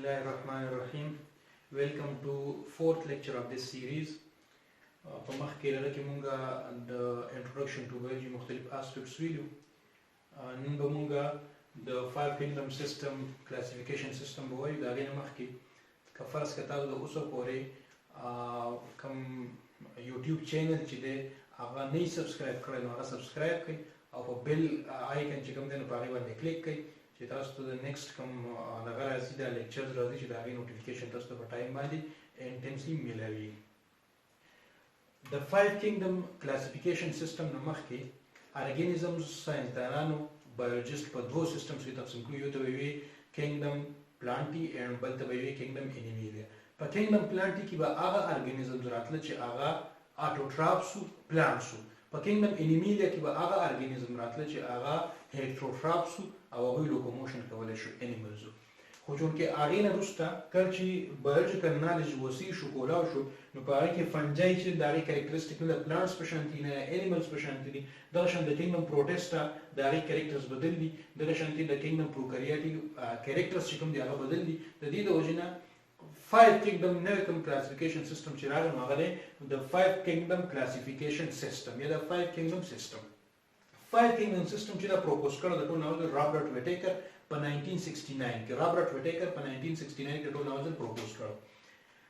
Bismillahirrahmanirrahim. Welcome to fourth lecture of this series. په مخ کې لکه مونږه د introduction to biology مختلف aspects ویلو. نن به مونږه د five kingdom system classification system وایو. دا غي نه مخ کې که فرض کړه تاسو د اوسه پورې کوم YouTube چینل چې دی هغه نه سبسکرایب کړئ نو هغه سبسکرایب کړئ او په بیل آیکن چې کوم دی نو په هغه باندې کلیک کړئ چې تاسو ته د نیکسټ کوم هغه راځي دا لیکچرز راځي چې دا غي نوټیفیکیشن تاسو ته په ټایم باندې انټنسلی ملوي. د five kingdom classification system نه مخکې ارګانیزمز ساينسدانانو بایولوژیست په دوه سیستمز کې تقسیم کړو. یو ته وی کینګډم پلانټي او بل ته وی کینګډم انیمالیا. په کینګډم پلانټي کې به هغه ارګانیزمز راتله چې هغه اټوټراپس پلانټس. په کینګډم انیمالیا کې به هغه ارګانیزم راتله چې هغه هیټروټراپس او هغه لوکوموشن کولای شو انیمالز. خو چون کې هغه نه وروسته کله چې بایولوژیکل نالج وسیع شو کولاو شو نو په هغه کې فنجای چې دغه کریکټریسټیک نه پلانټس په شان دي نه انیمالز په شان دي. دا شان د کینګډم پروټسټا دغه کریکټرز بدل دي. د شان دي د کینګډم پروکاریاټي کریکټرز چې کوم دي هغه بدل دي. د دې د وجنه five kingdom نوکم classification system چې راغلی هغه دی د five kingdom classification system یا د five kingdom system. five kingdom system چې دا پروپوز کړو د ټول نوزل رابرټ ویټیکر په 1969 کې. رابرټ ویټیکر په 1969 کې ټول نوزل پروپوز کړو.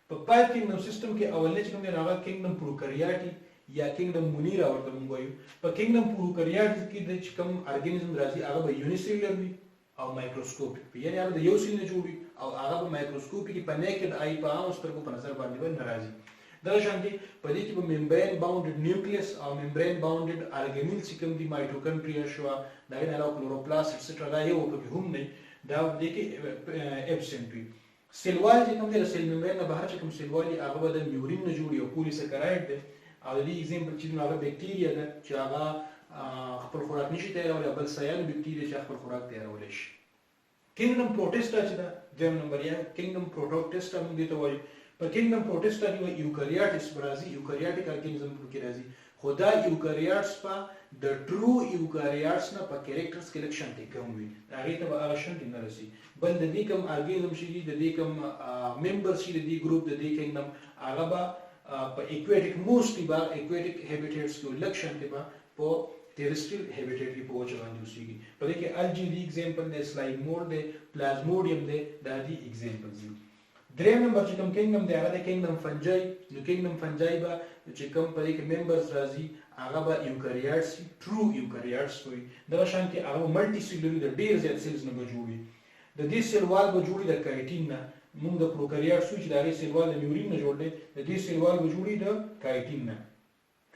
په five kingdom system کې اولنی چې کوم دی هغه کینګډم پروکاریاټي یا کینګډم مونیرا ورته مونږ وایو. په کینګډم پروکاریاټي کې د کوم ارګانیزم راځي هغه به یونیسیلولر وي او مایکروسکوپیک وي. یعنی هغه د یو سیل نه جوړ وي او هغه په مایکروسکوپي کې په نیکډ آی په عام سترګو په نظر باندې نه راځي. دا شان دي په دې کې به ممبرین باونډډ نیوکلیس او ممبرین باونډډ ارګانیل چې کوم دي مایټوکونډریا شو دا نه علاوه کلوروپلاست ایټسټرا دا یو په هم نه دا دې کې ابسنټ وي. سیل وال چې کوم دي سیل ممبرین نه بهر چې کوم سیل والي هغه به د میورین نه جوړي او پولیساکراید دی او دې ایگزامپل چې هغه بکټیریا ده چې هغه خپل خوراک نشي تیارولای بل سیال بکټیریا چې خپل خوراک تیارولای شي. کینګډم پروټسټا چې دا دویم نمبر یا کینګډم پروټوټسټا موږ دې ته وایو. په کینګډم پروټسټا کې یوکاریاټس راځي یوکاریاټیک ارګانیزم کې راځي. خو دا یوکاریاټس په د ټرو یوکاریاټس نه په کریکټرز کې لکشن ته کم وي. هغه ته به هغه شنت نه رسي. بل د دې کوم ارګانیزم شي د دې کوم ممبر شي د دې ګروپ د دې کینګډم هغه به په ایکویټیک موستلی با ایکویټیک هابیټیټس کې لکشن ته به په terrestrial habitat کې په وجه باندې اوسېږي. په دې کې الجی دی ایگزامپل دی سلاید مور دی پلازموډیم دی دا دی ایگزامپلز دي. دریم نمبر چې کوم کینګډم دی هغه د کینګډم فنجای. نو کینګډم فنجای به چې کوم په دې کې ممبرز راځي هغه به یوکاریاټس ټرو یوکاریاټس وي. دا شان کې هغه ملټي سیلولر د ډیر زیات سیلز نه جوړي. د دې سیل وال به جوړي د کایټین نه. موږ د پروکاریاټس چې د هغه سیل وال د میورین نه جوړ دی د دې سیل وال به جوړي د کایټین نه.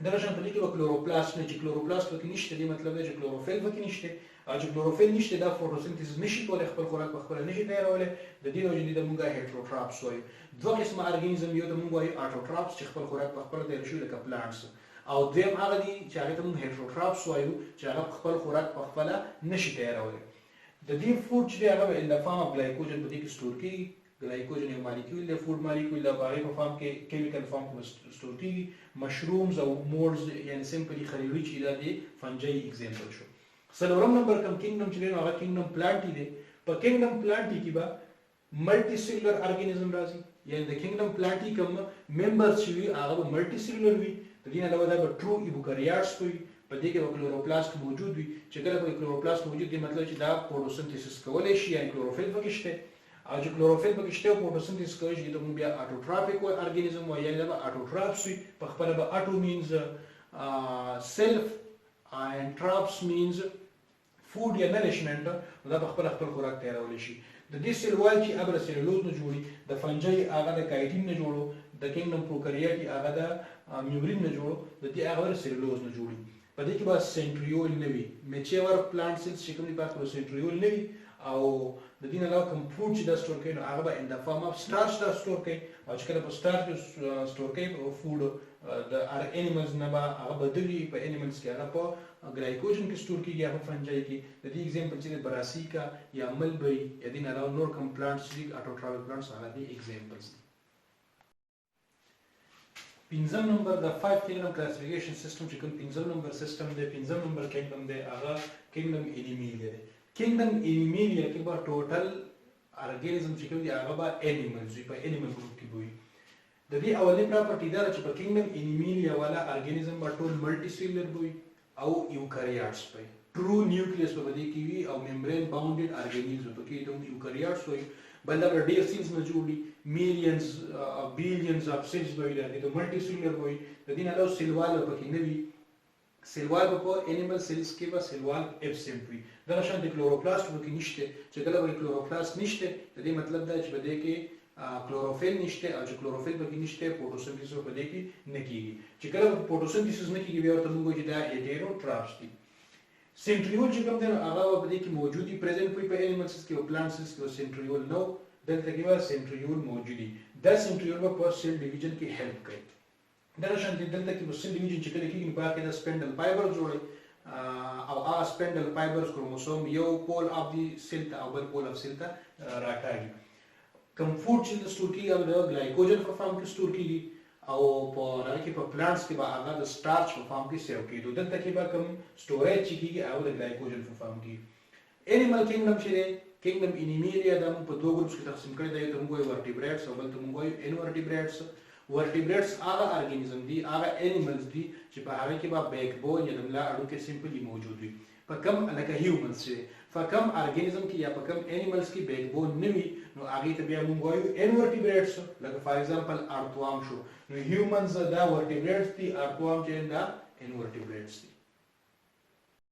دا شان په دې کې کلوروپلاست نه چې کلوروپلاست پکې نشته دی مطلب دی چې کلوروفیل پکې نشته او چې کلوروفیل نشته دا فوټوسنتیز نشي کولای خپل خوراک په خپل نشي تیارولای. د دې وجې د موږ هیټروټراپس وایو. دوه قسمه ارګانیزم یو د موږ وایو اټوټراپس چې خپل خوراک په خپل تیار شي لکه پلانټس او دویم هغه دي چې هغه ته موږ هیټروټراپس وایو چې هغه خپل خوراک په خپل نشي تیارولای. د دې فوډ چې هغه ان د فارم اف ګلایکوجن په دې کې سٹور کیږي. ګلایکوجن یو مالیکول دی فوډ مالیکول دا باغی په فارم کې کیمیکل فارم کې سٹور کیږي. مشرومز او مولز یعنی سمپلی خلیوی چې دا دی فنجای ایگزامپل شو. څلورم نمبر کوم کینګډم چې دی هغه کینګډم پلانټي دی. په کینګډم پلانټي کې به ملټي سیلولر ارګانیزم راځي یعنی د کینګډم پلانټي کوم ممبرز چې وي هغه به ملټي سیلولر وي. د دې نه علاوه دا به ټرو یوکاریاټس وي. په دې کې به کلوروپلاست موجود وي. چې کله به کلوروپلاست موجود دی مطلب چې دا فوټوسنتیسس کولای شي یعنی کلوروفیل پکې شته او چې کلوروفیل پکې شته او فوټوسنتیسس کوي چې موږ بیا اټوټراپیک ارګانیزم وایي یعنی دا به اټوټراپس وي. په خپل به اټو مینز سیلف and traps means food یا نریشمنت دا په خپل خوراک تیارول شي. د دې سیل وال چې ابر سیلولوز نه جوړي د فنجای هغه د کایټین نه جوړو د کینګډم پروکاریاټي هغه د میورین نه جوړو د دې هغه سیلولوز نه جوړي. په دې کې به سنټریول نه وي. میچور پلانټ سیلز چې کوم دي په سنټریول نه وي او د دې نه علاوه کوم فوډ چې دا سٹور کوي نو هغه به ان د فارم اف سٹارچ دا سٹور کوي او چې کله په سٹارچ سٹور کوي په فوډ د انیمالز نه به هغه بدلی په انیمالز کې هغه په ګلایکوجن کې سٹور کیږي هغه فنجای کې. د دې ایگزامپل چې براسیکا یا ملبری یا د نه علاوه نور کوم پلانټس چې اټوټراپیک پلانټس هغه دي ایگزامپلز. پنځم نمبر د 5 کینګډم کلاسیفیکیشن سیستم چې کوم پنځم نمبر سیستم دی پنځم نمبر کینګډم دی هغه کینګډم انیمالیا دی. کینګډم انیمالیا کې به ټوټل ارګانیزم چې کوم دی هغه به انیملز وي، په انیمل ګروپ کې به وي. د دې اولنۍ پراپرټي دا ده چې په کینګډم انیمینیا والا ارګانیزم به ټول ملټي سیلولر به وي او یوکاریاټس به وي. ټرو نیوکلیس به په دې کې وي او ممبرین باونډډ ارګانیلز به پکې د یوکاریاټس وي. بل دا به ډېر سیلز نه جوړ دي، میلیونز بیلیونز اف سیلز به وي، د ملټي سیلولر به وي. د دې نه علاوه سیل وال به پکې نه وي. سیل وال به په انیمل سیلز کې به سیل وال ابسنټ وي. دغه شان د کلوروپلاست به کې نشته، چې کله به کلوروپلاست نشته د دې مطلب دا چې په دې کې کلوروفیل نشته، او چې کلوروفیل به کې نشته فوټوسنتیز په دې کې نه کیږي. چې کله فوټوسنتیز نه کیږي بیا ورته موږ وایو چې دا هیټروټرافس دي. سنټریول چې کوم دی هغه په دې کې موجود دي، پریزنټ وي په انیملز کې او پلانټس کې سنټریول نو، دلته کې به سنټریول موجود دي. دا سنټریول به په سیل ډیویژن کې هیلپ کوي. دغه شان دلته کې په سیل ډیویژن چې کله کېږي په کې د سپینډل فایبر جوړي او هغه سپینډل فایبرز کروموسوم یو پول اف دی سیل ته او بل پول اف سیل ته راکاږي. کوم فوډ چې د سټور کېږي هغه د ګلایکوجن په فارم کې سټور کېږي او په هغه کې په پلانټس کې به هغه د سټارچ په فارم کې سیو کېږي. دلته کې به کوم سټوریج چې کېږي هغه د ګلایکوجن په فارم کې. انیمل کینګډم چې دی کینګډم انیمینیا دا موږ په دوه ګروپس کې تقسیم کړی دی، یو ته موږ وایو ورټیبریټس او بل ته موږ وایو انورټیبریټس. ورټیبریټس هغه ارګانیزم دي، هغه انیملز دي چې په هغه کې به بیک بون یا د ملا اډوکې سمپلی موجود وي. په کم لکه هیومنز چې په کم ارګانیزم کې یا په کم انیملز کې بیک بون نه وي نو هغې ته بیا موږ وایو انورټیبریټس. لکه فار ایگزامپل ارتوام شو، نو هیومنز دا ورټیبریټس دي، ارتوام چې دا انورټیبریټس دي.